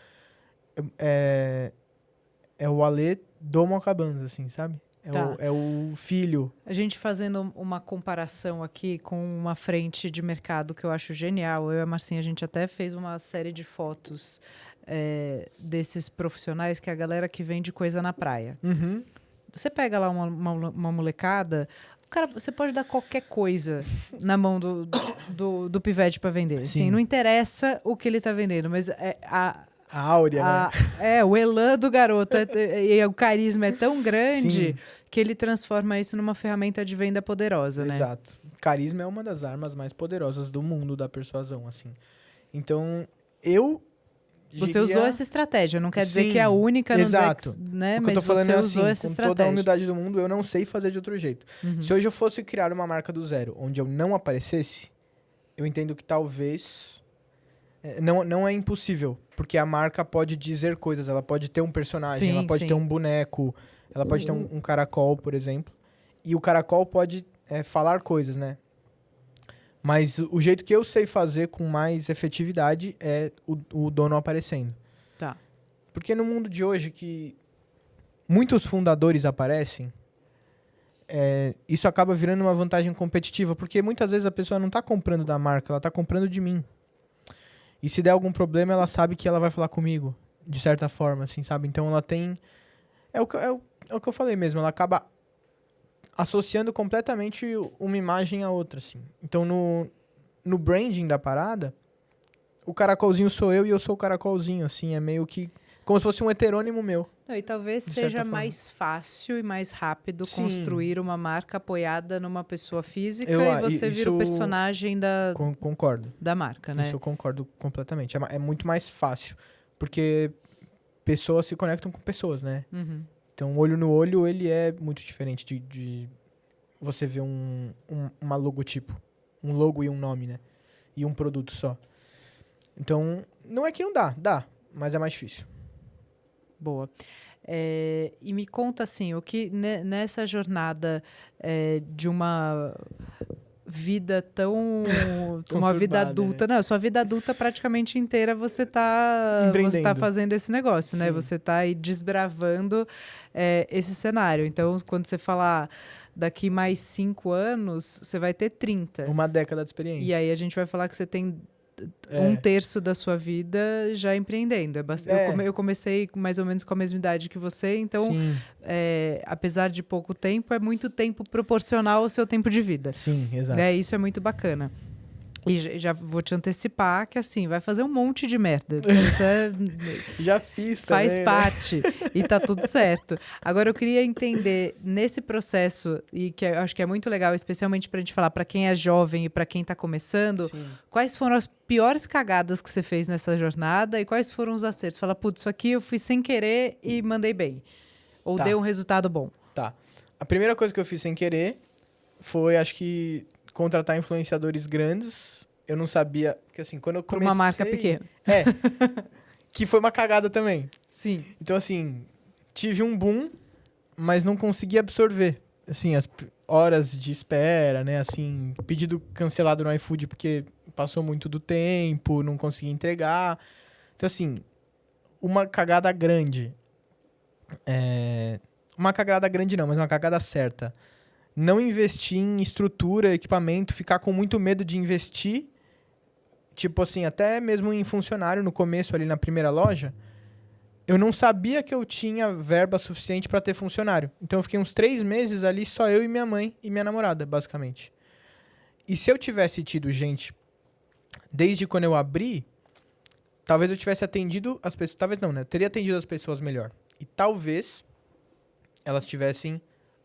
É o Alê do Mocabanza, assim, sabe? É o filho. A gente fazendo uma comparação aqui com uma frente de mercado que eu acho genial. Eu e a Marcinha, a gente até fez uma série de fotos desses profissionais, que é a galera que vende coisa na praia. Uhum. Você pega lá uma molecada, cara, você pode dar qualquer coisa na mão do pivete para vender. Assim, não interessa o que ele tá vendendo, mas a áurea, né? O elan do garoto e o carisma é tão grande Sim. que ele transforma isso numa ferramenta de venda poderosa, né? Exato. Carisma é uma das armas mais poderosas do mundo da persuasão, assim. Então, Você usou essa estratégia, não quer dizer que é a única, exato. Não dizer que, né? O que Mas eu tô falando você é usou assim, essa com estratégia. toda a humildade do mundo, eu não sei fazer de outro jeito. Uhum. Se hoje eu fosse criar uma marca do zero, onde eu não aparecesse, eu entendo que talvez... Não é impossível, porque a marca pode dizer coisas, ela pode ter um personagem, ela pode ter um boneco, ela pode ter um caracol, por exemplo, e o caracol pode falar coisas, né? Mas o jeito que eu sei fazer com mais efetividade é o dono aparecendo. Tá. Porque no mundo de hoje que muitos fundadores aparecem, isso acaba virando uma vantagem competitiva, porque muitas vezes a pessoa não tá comprando da marca, ela tá comprando de mim. E se der algum problema, ela sabe que ela vai falar comigo, de certa forma, assim, sabe? Então ela tem... É o que eu falei mesmo, ela acaba associando completamente uma imagem à outra, assim. Então no branding da parada, o caracolzinho sou eu e eu sou o caracolzinho, assim, é meio que como se fosse um heterônimo meu. Não, e talvez seja mais fácil e mais rápido construir uma marca apoiada numa pessoa física e você vira o personagem concordo. Da marca, né? Isso eu concordo completamente. É muito mais fácil, porque pessoas se conectam com pessoas, né? Uhum. Então, olho no olho, ele é muito diferente de você ver uma logotipo. Um logo e um nome, né? E um produto só. Então, não é que não dá, mas é mais difícil. Boa. E me conta, assim, o que nessa jornada de uma vida tão... uma vida adulta, né? Sua vida adulta praticamente inteira você tá fazendo esse negócio, né? Você tá aí desbravando esse cenário. Então, quando você falar daqui mais 5 anos, você vai ter 30. Uma década de experiência. E aí a gente vai falar que você tem 1/3 da sua vida já empreendendo. Eu comecei mais ou menos com a mesma idade que você, então, apesar de pouco tempo, é muito tempo proporcional ao seu tempo de vida. Sim, exato. Isso é muito bacana. E já vou te antecipar que, assim, vai fazer um monte de merda. Já fiz também, faz parte, né? E tá tudo certo. Agora, eu queria entender, nesse processo, e que eu acho que é muito legal, especialmente pra gente falar pra quem é jovem e pra quem tá começando, quais foram as piores cagadas que você fez nessa jornada e quais foram os acertos? Fala, putz, isso aqui eu fiz sem querer e mandei bem. Ou deu um resultado bom. Tá. A primeira coisa que eu fiz sem querer foi, acho que, contratar influenciadores grandes. Eu não sabia, porque assim, quando eu comecei... Por uma marca pequena. Que foi uma cagada também. Sim. Então, assim, tive um boom, mas não consegui absorver. Assim, as horas de espera, né? Assim, pedido cancelado no iFood porque passou muito do tempo, não consegui entregar. Então, assim, uma cagada grande. Uma cagada grande não, mas uma cagada certa. Não investir em estrutura, equipamento, ficar com muito medo de investir. Tipo assim, até mesmo em funcionário, no começo ali na primeira loja, eu não sabia que eu tinha verba suficiente para ter funcionário. Então eu fiquei uns 3 meses ali, só eu e minha mãe e minha namorada, basicamente. E se eu tivesse tido gente, desde quando eu abri, talvez eu tivesse atendido as pessoas... Talvez não, né? Eu teria atendido as pessoas melhor. E talvez elas tivessem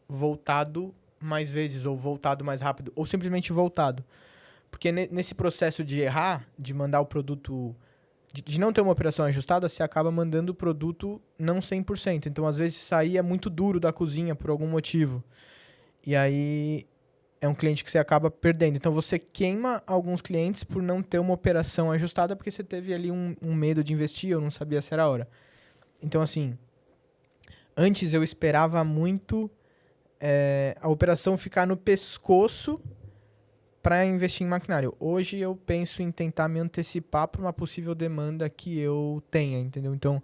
voltado mais vezes, ou voltado mais rápido, ou simplesmente voltado. Porque nesse processo de errar, de mandar o produto... De não ter uma operação ajustada, você acaba mandando o produto não 100%. Então, às vezes, saía muito duro da cozinha por algum motivo. E aí, é um cliente que você acaba perdendo. Então, você queima alguns clientes por não ter uma operação ajustada, porque você teve ali um medo de investir, ou não sabia se era a hora. Então, assim, antes eu esperava muito a operação ficar no pescoço para investir em maquinário. Hoje eu penso em tentar me antecipar para uma possível demanda que eu tenha, entendeu? Então,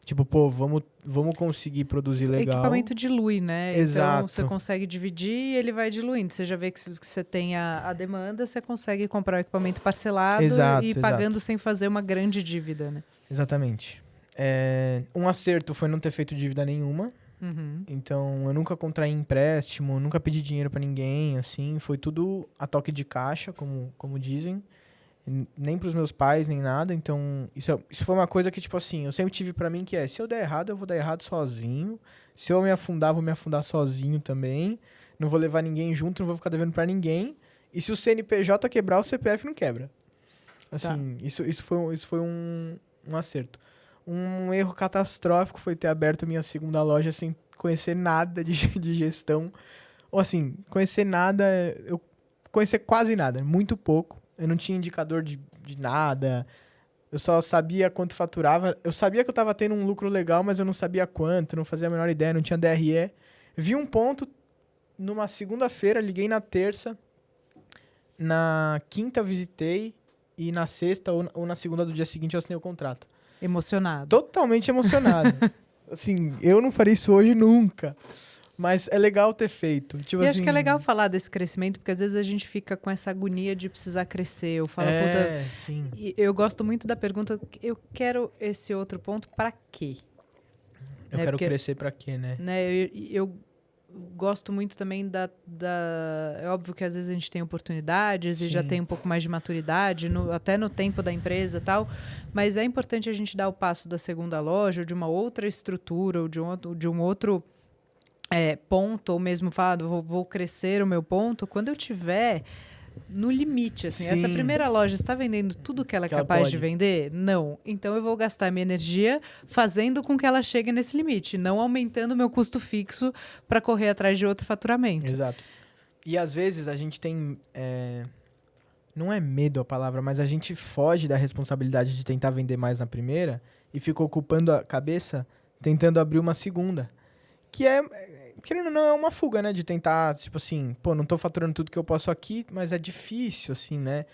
tipo, pô, vamos conseguir produzir legal. Equipamento dilui, né? Exato. Então, você consegue dividir e ele vai diluindo. Você já vê que você tem a demanda, você consegue comprar o equipamento parcelado e pagando sem fazer uma grande dívida, né? Exatamente. Um acerto foi não ter feito dívida nenhuma. Uhum. Então, eu nunca contraí empréstimo, nunca pedi dinheiro pra ninguém, assim. Foi tudo a toque de caixa, como dizem. Nem pros meus pais, nem nada. Então, isso foi uma coisa que, tipo assim, eu sempre tive pra mim que se eu der errado, eu vou dar errado sozinho. Se eu me afundar, vou me afundar sozinho também. Não vou levar ninguém junto, não vou ficar devendo pra ninguém. E se o CNPJ quebrar, o CPF não quebra. Assim, isso foi um acerto. Um erro catastrófico foi ter aberto minha segunda loja sem conhecer nada de gestão. Ou assim, conhecer nada... Eu conhecer quase nada, muito pouco. Eu não tinha indicador de nada. Eu só sabia quanto faturava. Eu sabia que eu estava tendo um lucro legal, mas eu não sabia quanto, não fazia a menor ideia, não tinha DRE. Vi um ponto numa segunda-feira, liguei na terça. Na quinta visitei e na sexta ou na segunda do dia seguinte eu assinei o contrato. Emocionado. Totalmente emocionado. Assim, eu não faria isso hoje nunca. Mas é legal ter feito. Tipo E assim, acho que é legal falar desse crescimento, porque às vezes a gente fica com essa agonia de precisar crescer. Eu falo, puta... sim. E eu gosto muito da pergunta, eu quero esse outro ponto pra quê? Eu quero crescer pra quê, né? Eu gosto muito também É óbvio que às vezes a gente tem oportunidades e já tem um pouco mais de maturidade, até no tempo da empresa e tal, mas é importante a gente dar o passo da segunda loja, ou de uma outra estrutura, ou de um outro ponto, ou mesmo falar, vou crescer o meu ponto, quando eu tiver no limite, assim. Essa primeira loja está vendendo tudo que ela é capaz de vender? Não. Então eu vou gastar minha energia fazendo com que ela chegue nesse limite, não aumentando o meu custo fixo para correr atrás de outro faturamento. Exato. E às vezes a gente tem... não é medo a palavra, mas a gente foge da responsabilidade de tentar vender mais na primeira e fica ocupando a cabeça tentando abrir uma segunda. Que querendo ou não, é uma fuga, né? De tentar, tipo assim, pô, não tô faturando tudo que eu posso aqui, mas é difícil, assim, né?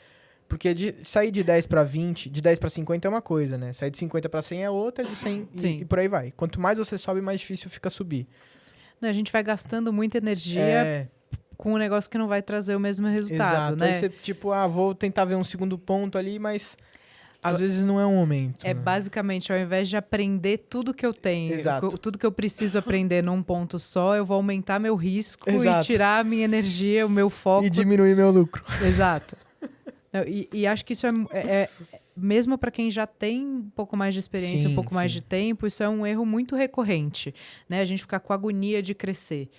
Porque sair de 10 para 20, de 10 para 50 é uma coisa, né? Sair de 50 para 100 é outra, de 100 e por aí vai. Quanto mais você sobe, mais difícil fica subir. A gente vai gastando muita energia com um negócio que não vai trazer o mesmo resultado, né? Aí você, tipo, vou tentar ver um segundo ponto ali, mas... Às vezes não é um momento. Basicamente, ao invés de aprender tudo que eu tenho, tudo que eu preciso aprender num ponto só, eu vou aumentar meu risco e tirar a minha energia, o meu foco. E diminuir meu lucro. Exato. E acho que isso mesmo para quem já tem um pouco mais de experiência, um pouco mais de tempo, isso é um erro muito recorrente, né? A gente ficar com a agonia de crescer.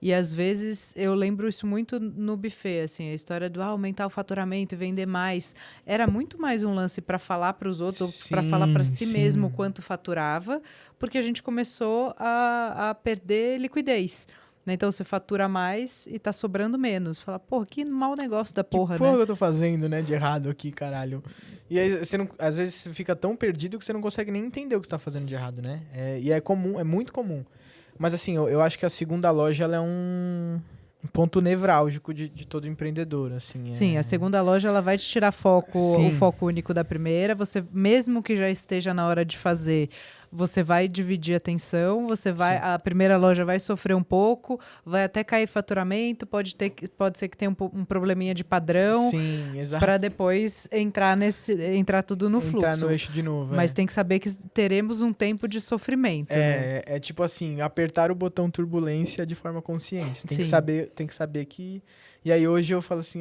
E às vezes eu lembro isso muito no buffet, assim, a história do aumentar o faturamento e vender mais. Era muito mais um lance para falar para os outros, para falar para si mesmo quanto faturava, porque a gente começou a perder liquidez. Né? Então você fatura mais e tá sobrando menos. Fala, pô, que mau negócio da porra, que eu tô fazendo, né, de errado aqui, caralho. E aí você às vezes você fica tão perdido que você não consegue nem entender o que você tá fazendo de errado, né? E é comum, é muito comum. Mas assim, eu acho que a segunda loja ela é um ponto nevrálgico de todo empreendedor, assim. Sim, a segunda loja ela vai te tirar o foco único da primeira. Você, mesmo que já esteja na hora de fazer, você vai dividir a atenção, a primeira loja vai sofrer um pouco, vai até cair faturamento, pode ser que tenha um probleminha de padrão. Sim, exato. Para depois entrar tudo no fluxo. Entrar no eixo de novo. Mas tem que saber que teremos um tempo de sofrimento. né? É tipo assim, apertar o botão turbulência de forma consciente. Tem que saber que... E aí hoje eu falo assim,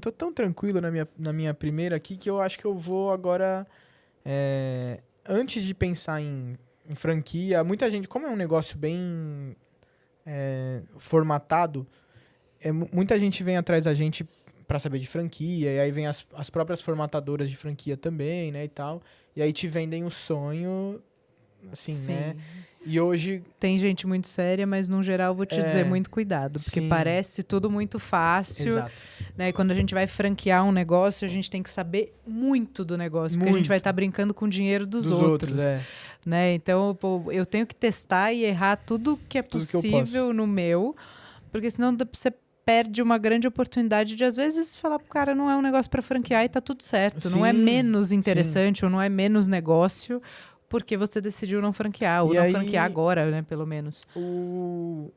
tô tão tranquilo na minha primeira aqui que eu acho que eu vou agora... Antes de pensar em franquia, muita gente, como é um negócio bem formatado, muita gente vem atrás da gente para saber de franquia, e aí vem as próprias formatadoras de franquia também, né, e tal, e aí te vendem o sonho, assim, né? E hoje... Tem gente muito séria, mas no geral vou te dizer muito cuidado, porque parece tudo muito fácil. Exato. Né? E quando a gente vai franquear um negócio, a gente tem que saber muito do negócio, porque a gente vai estar brincando com o dinheiro dos outros. Né? Então, eu tenho que testar e errar tudo que é possível no meu, porque senão você perde uma grande oportunidade de, às vezes, falar pro cara, não é um negócio para franquear e tá tudo certo. Não é menos interessante ou não é menos negócio porque você decidiu não franquear, ou não franquear agora, né, pelo menos. Eu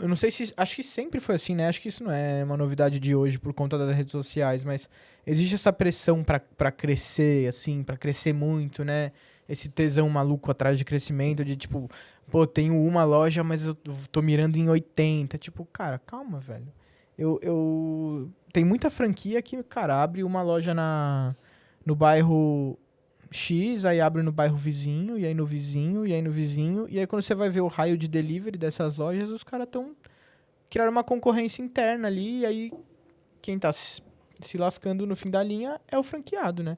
não sei se... Acho que sempre foi assim, né? Acho que isso não é uma novidade de hoje por conta das redes sociais, mas existe essa pressão pra crescer, assim, pra crescer muito, né? Esse tesão maluco atrás de crescimento, de tipo, pô, tenho uma loja, mas eu tô mirando em 80. Tipo, cara, calma, velho. Tem muita franquia que, cara, abre uma loja no bairro X, aí abre no bairro vizinho, e aí no vizinho, e aí no vizinho, e aí quando você vai ver o raio de delivery dessas lojas, os caras criaram uma concorrência interna ali, e aí quem tá se lascando no fim da linha é o franqueado, né?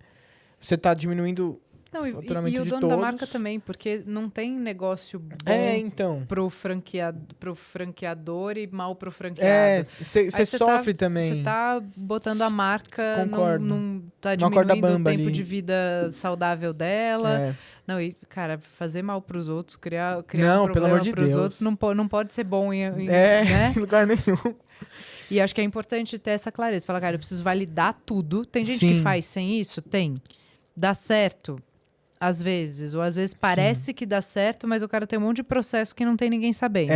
Você tá diminuindo o faturamento de todos. E o dono da marca também, porque não tem negócio bom pro franqueador e mal pro franqueado. Você sofre também. Você tá botando a marca, tá diminuindo o tempo ali de vida saudável dela. Não, e, cara, fazer mal pros outros, criar um problema pelo amor de pros Deus. outros, não pode ser bom né? Em lugar nenhum. E acho que é importante ter essa clareza. Falar, cara, eu preciso validar tudo. Tem gente que faz sem isso? Tem. Dá certo? às vezes. Ou às vezes parece que dá certo, mas o cara tem um monte de processo que não tem ninguém sabendo.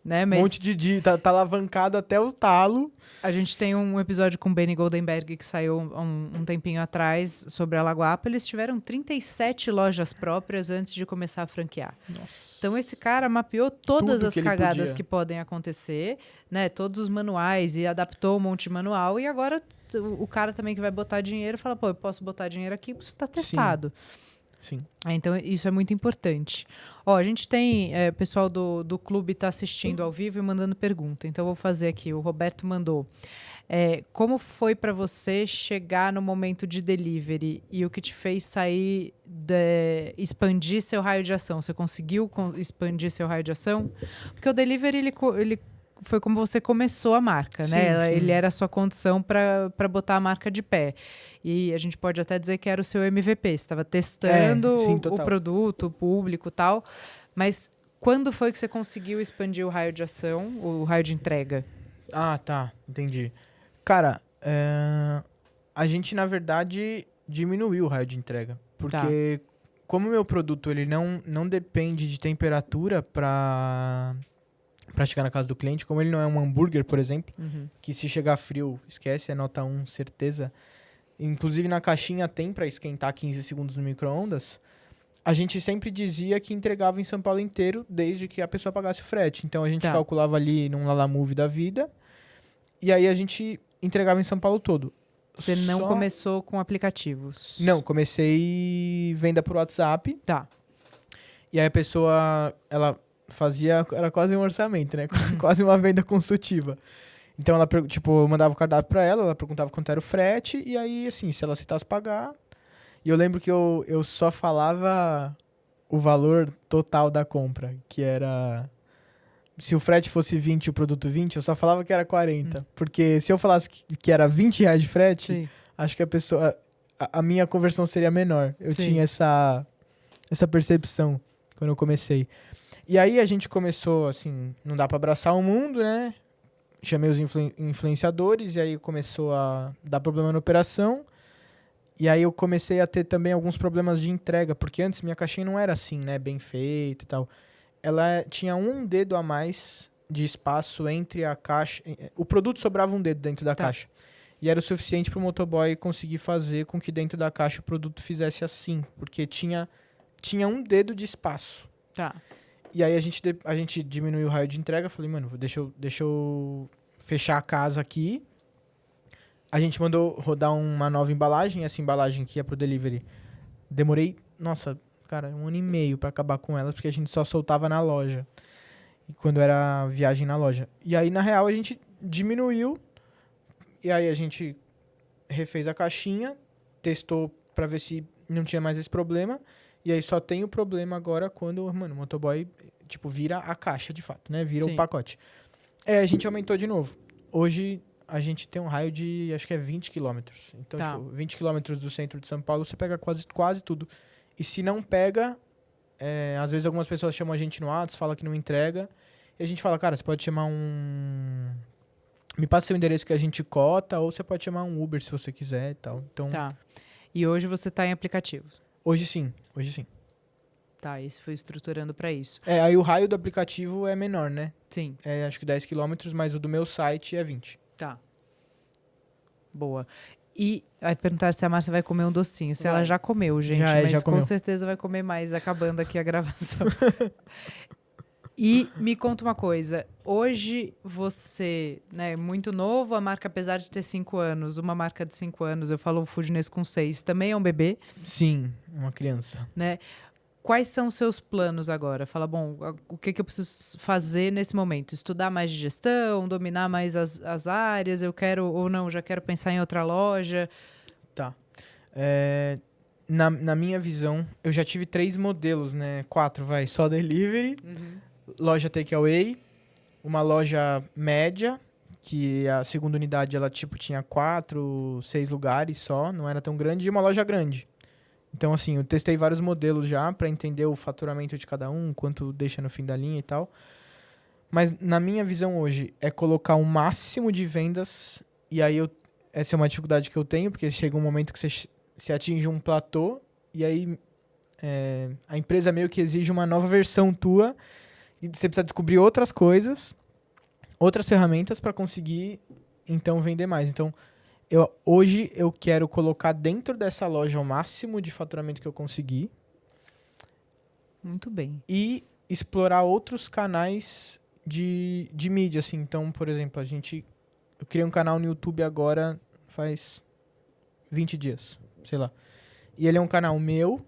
Né? Mas Um monte de... Tá alavancado até o talo. a gente tem um episódio com o Benny Goldenberg que saiu um tempinho atrás sobre a Lagoapa. Eles tiveram 37 lojas próprias antes de começar a franquear. Nossa. Então esse cara mapeou todas Tudo as que ele cagadas podia. que podem acontecer, né? Todos os manuais e adaptou um monte de manual. E agora o cara também que vai botar dinheiro fala, pô, eu posso botar dinheiro aqui porque isso tá testado. Sim. Então, isso é muito importante. Ó, a gente tem... pessoal do clube está assistindo ao vivo e mandando pergunta. Então, eu vou fazer aqui. O Roberto mandou. Como foi para você chegar no momento de delivery e o que te fez sair, expandir seu raio de ação? Você conseguiu expandir seu raio de ação? Porque o delivery, ele foi como você começou a marca, né? Sim. Ele era a sua condição para botar a marca de pé. E a gente pode até dizer que era o seu MVP. Você estava testando o produto, o público e tal. Mas quando foi que você conseguiu expandir o raio de ação, o raio de entrega? Ah, tá. Entendi. Cara, a gente, na verdade, diminuiu o raio de entrega. Porque como o meu produto ele não depende de temperatura para chegar na casa do cliente, como ele não é um hambúrguer, por exemplo, que se chegar frio, esquece, é nota 1, certeza. Inclusive na caixinha tem para esquentar 15 segundos no micro-ondas. A gente sempre dizia que entregava em São Paulo inteiro, desde que a pessoa pagasse o frete. Então a gente calculava ali num Lalamove da vida, e aí a gente entregava em São Paulo todo. Você não começou com aplicativos? Não, comecei venda por WhatsApp. Tá. E aí a pessoa, ela fazia, era quase um orçamento, né? Quase uma venda consultiva. Então ela, eu mandava o cardápio pra ela perguntava quanto era o frete, e aí, assim, se ela aceitasse pagar. E eu lembro que eu só falava o valor total da compra, que era... Se o frete fosse 20 e o produto 20, eu só falava que era 40. Porque se eu falasse que era R$20 de frete, acho que a pessoa... A minha conversão seria menor. Eu tinha essa percepção quando eu comecei. E aí a gente começou, assim, não dá pra abraçar o mundo, né? Chamei os influenciadores e aí começou a dar problema na operação. E aí eu comecei a ter também alguns problemas de entrega, porque antes minha caixinha não era assim, né? Bem feita e tal. Ela tinha um dedo a mais de espaço entre a caixa... O produto sobrava um dedo dentro da caixa. E era o suficiente para o motoboy conseguir fazer com que dentro da caixa o produto fizesse assim, porque tinha um dedo de espaço. Tá. E aí a gente diminuiu o raio de entrega. Falei, mano, deixa eu fechar a casa aqui. A gente mandou rodar uma nova embalagem. Essa embalagem que ia pro delivery. Demorei, nossa, cara, 1 ano e meio pra acabar com ela, porque a gente só soltava na loja. E quando era viagem na loja. E aí, na real, a gente diminuiu. E aí a gente refez a caixinha, testou pra ver se não tinha mais esse problema. E aí só tem o problema agora quando, mano, o motoboy, tipo, vira a caixa de fato, né? Vira o pacote. A gente aumentou de novo. Hoje a gente tem um raio de, acho que é 20 quilômetros. Então, tipo, 20 quilômetros do centro de São Paulo, você pega quase tudo. E se não pega, às vezes algumas pessoas chamam a gente no WhatsApp, falam que não entrega. E a gente fala, cara, você pode chamar me passa seu endereço que a gente cota, ou você pode chamar um Uber se você quiser e tal. Então, E hoje você tá em aplicativos? Hoje sim. Tá, e você foi estruturando para isso. Aí o raio do aplicativo é menor, né? Sim. Acho que 10 quilômetros, mas o do meu site é 20. Tá. Boa. E vai perguntar se a Márcia vai comer um docinho. Se ela já comeu, gente. Mas já comeu. Com certeza vai comer mais, acabando aqui a gravação. E me conta uma coisa. Hoje você, né, muito novo, a marca, apesar de ter 5 anos, uma marca de 5 anos, eu falo o Foodness com 6, também é um bebê. Sim, uma criança. Né? Quais são os seus planos agora? Fala, bom, o que eu preciso fazer nesse momento? Estudar mais de gestão, dominar mais as áreas? Eu quero, ou não, já quero pensar em outra loja? Tá. Na minha visão, eu já tive 3 modelos, né? 4, só delivery, loja takeaway, uma loja média, que a segunda unidade, ela tipo tinha 4, 6 lugares só, não era tão grande, e uma loja grande. Então, assim, eu testei vários modelos já para entender o faturamento de cada um, quanto deixa no fim da linha e tal. Mas, na minha visão hoje, é colocar o máximo de vendas. E aí, essa é uma dificuldade que eu tenho, porque chega um momento que você atinge um platô. E aí, a empresa meio que exige uma nova versão tua e você precisa descobrir outras coisas, outras ferramentas para conseguir, então, vender mais. Então, hoje eu quero colocar dentro dessa loja o máximo de faturamento que eu conseguir. Muito bem. E explorar outros canais de mídia, assim. Então, por exemplo, eu criei um canal no YouTube agora faz 20 dias, sei lá. E ele é um canal meu,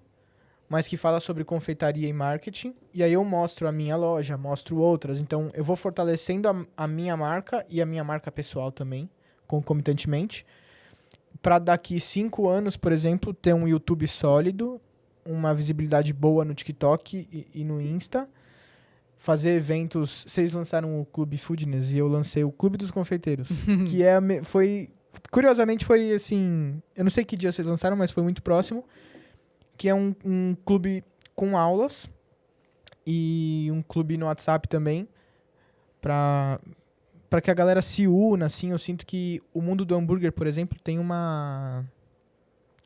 mas que fala sobre confeitaria e marketing. E aí eu mostro a minha loja, mostro outras. Então, eu vou fortalecendo a minha marca e a minha marca pessoal também, concomitantemente. Para daqui 5 anos, por exemplo, ter um YouTube sólido, uma visibilidade boa no TikTok e no Insta. Fazer eventos. Vocês lançaram o Clube Foodness e eu lancei o Clube dos Confeiteiros. Que foi... Curiosamente foi assim... Eu não sei que dia vocês lançaram, mas foi muito próximo. Que é um clube com aulas. E um clube no WhatsApp também. Pra que a galera se una, assim. Eu sinto que o mundo do hambúrguer, por exemplo, tem uma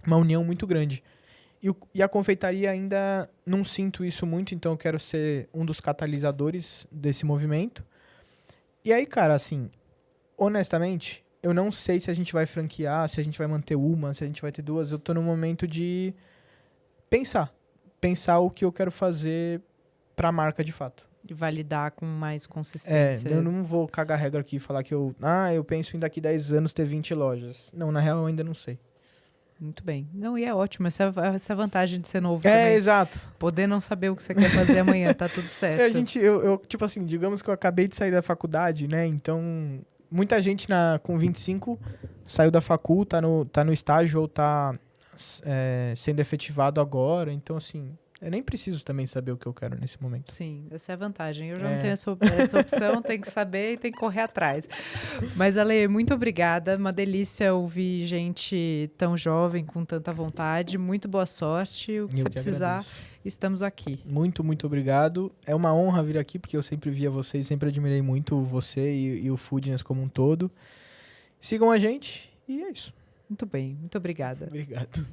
união muito grande. E a confeitaria ainda não sinto isso muito, então eu quero ser um dos catalisadores desse movimento. E aí, cara, assim, honestamente, eu não sei se a gente vai franquear, se a gente vai manter uma, se a gente vai ter duas. Eu tô no momento de pensar o que eu quero fazer pra marca de fato. De validar com mais consistência. Eu não vou cagar regra aqui e falar que eu penso em daqui 10 anos ter 20 lojas. Não, na real eu ainda não sei. Muito bem. Não, e é ótimo. Essa é a vantagem de ser novo também. Exato. Poder não saber o que você quer fazer amanhã, tá tudo certo. Eu, tipo assim, digamos que eu acabei de sair da faculdade, né? Então, muita gente com 25 saiu da facul, tá no estágio ou tá sendo efetivado agora. Então, assim, eu nem preciso também saber o que eu quero nesse momento. Sim, essa é a vantagem. Eu já não tenho essa opção, tenho que saber e tenho que correr atrás. Mas, Ale, muito obrigada. Uma delícia ouvir gente tão jovem, com tanta vontade. Muito boa sorte. O que você precisar, estamos aqui. Muito, muito obrigado. É uma honra vir aqui, porque eu sempre via vocês, sempre admirei muito você e o Foodness como um todo. Sigam a gente e é isso. Muito bem, muito obrigada. Obrigado.